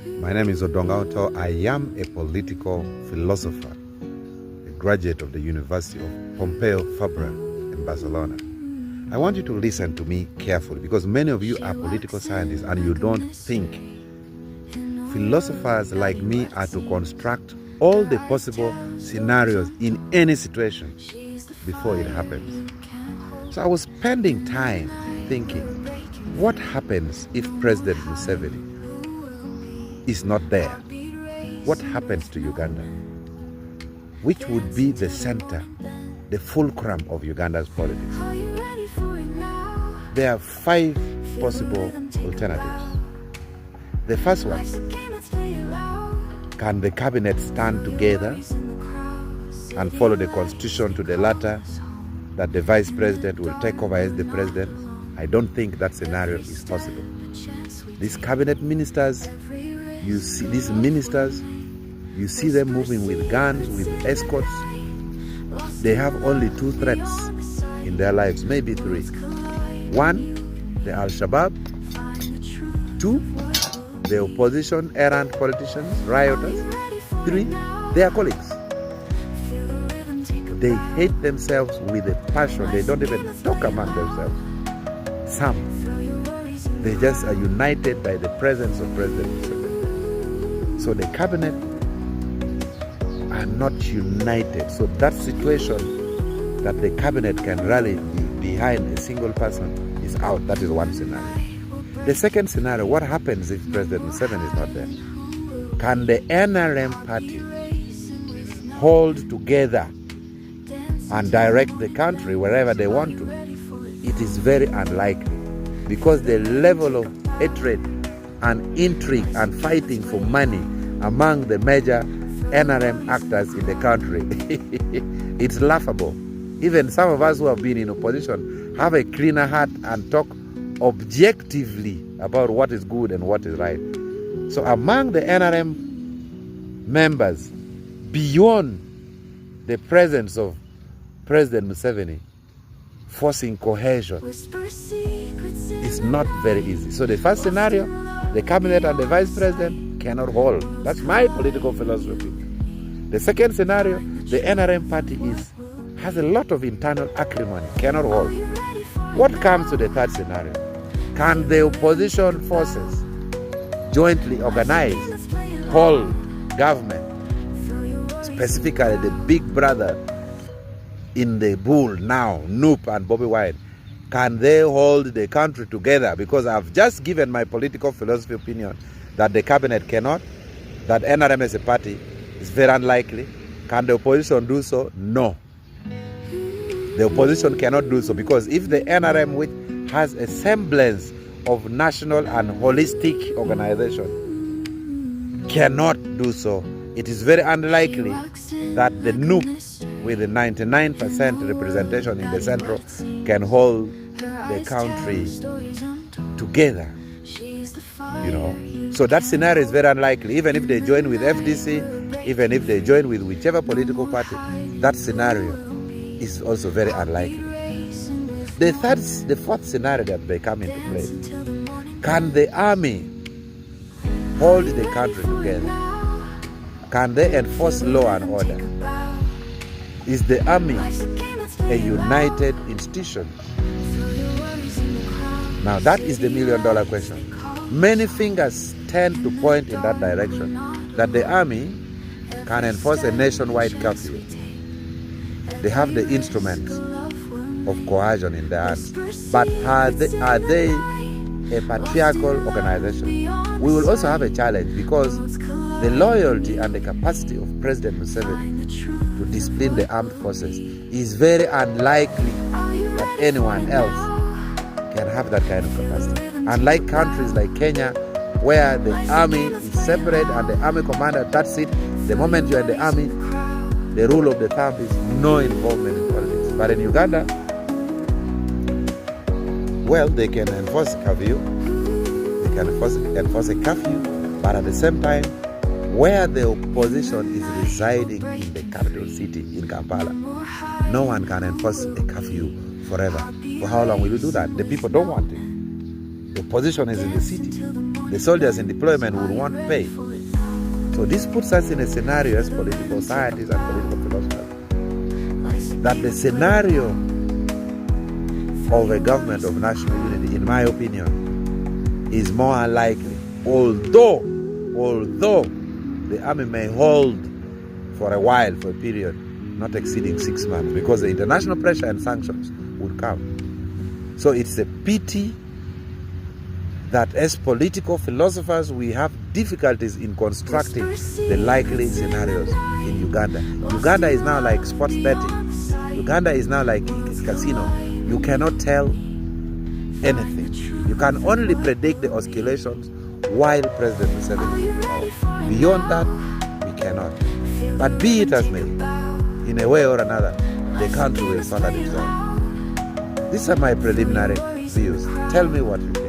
My name is Odongauto. I am a political philosopher, a graduate of the University of Pompeu Fabra in Barcelona. I want you to listen to me carefully because many of you are political scientists and you don't think. Philosophers like me are to construct all the possible scenarios in any situation before it happens. So I was spending time thinking, what happens if President Museveni is not there? What happens to Uganda? Which would be the center, the fulcrum of Uganda's politics? There are 5 possible alternatives. The first one, can the cabinet stand together and follow the constitution to the letter that the vice president will take over as the president? I don't think that scenario is possible. These cabinet ministers, you see them moving with guns, with escorts. They have only 2 threats in their lives, maybe 3. 1, the Al-Shabaab. 2, the opposition, errant politicians, rioters. 3, their colleagues. They hate themselves with a passion. They don't even talk among themselves. Some, they just are united by the presence of President Museveni. So the cabinet are not united. So that situation that the cabinet can rally behind a single person is out. That is one scenario. The second scenario, what happens if President Museveni is not there? Can the NRM party hold together and direct the country wherever they want to? It is very unlikely because the level of hatred and intrigue and fighting for money among the major NRM actors in the country, it's laughable. Even some of us who have been in opposition have a cleaner heart and talk objectively about what is good and what is right. So among the NRM members, beyond the presence of President Museveni, forcing cohesion is not very easy. So the first scenario, the cabinet and the vice president cannot hold. That's my political philosophy. The second scenario, the NRM party has a lot of internal acrimony, cannot hold. What comes to the third scenario? Can the opposition forces jointly organize, hold government, specifically the big brother in the bull now, Noop and Bobby Wine? Can they hold the country together? Because I've just given my political philosophy opinion that the cabinet cannot, that NRM as a party is very unlikely. Can the opposition do so? No. The opposition cannot do so because if the NRM, which has a semblance of national and holistic organization, cannot do so, it is very unlikely that the Noop with the 99% representation in the central can hold the country together, So that scenario is very unlikely. Even if they join with FDC, even if they join with whichever political party, that scenario is also very unlikely. The fourth scenario that may come into play, can the army hold the country together? Can they enforce law and order? Is the army a united institution? Now that is the $1 million question. Many fingers tend to point in that direction, that the army can enforce a nationwide curfew. They have the instruments of coercion in their hands. But are they a patriarchal organization? We will also have a challenge because the loyalty and the capacity of President Museveni to discipline the armed forces is very unlikely that anyone else can have that kind of capacity. Unlike countries like Kenya, where the army is separate and the army commander, that's it. The moment you're in the army, the rule of the thumb is no involvement in politics. But in Uganda, well, they can enforce curfew. They can enforce a curfew, but at the same time, where the opposition is residing in the capital city, in Kampala, no one can enforce a curfew forever. For how long will you do that? The people don't want it. The opposition is in the city. the soldiers in deployment would want pay. So this puts us in a scenario as political scientists and political philosophers that the scenario of a government of national unity, in my opinion, is more unlikely. Although the army may hold for a while, for a period not exceeding 6 months, because the international pressure and sanctions would come. So it's a pity that as political philosophers we have difficulties in constructing the likely scenarios in Uganda. Uganda is now like sports betting. Uganda is now like a casino. You cannot tell anything. You can only predict the oscillations while President Museveni is in power. Beyond that, we cannot. But be it as may, in a way or another, the country will sort itself. These are my preliminary views. Tell me what you think.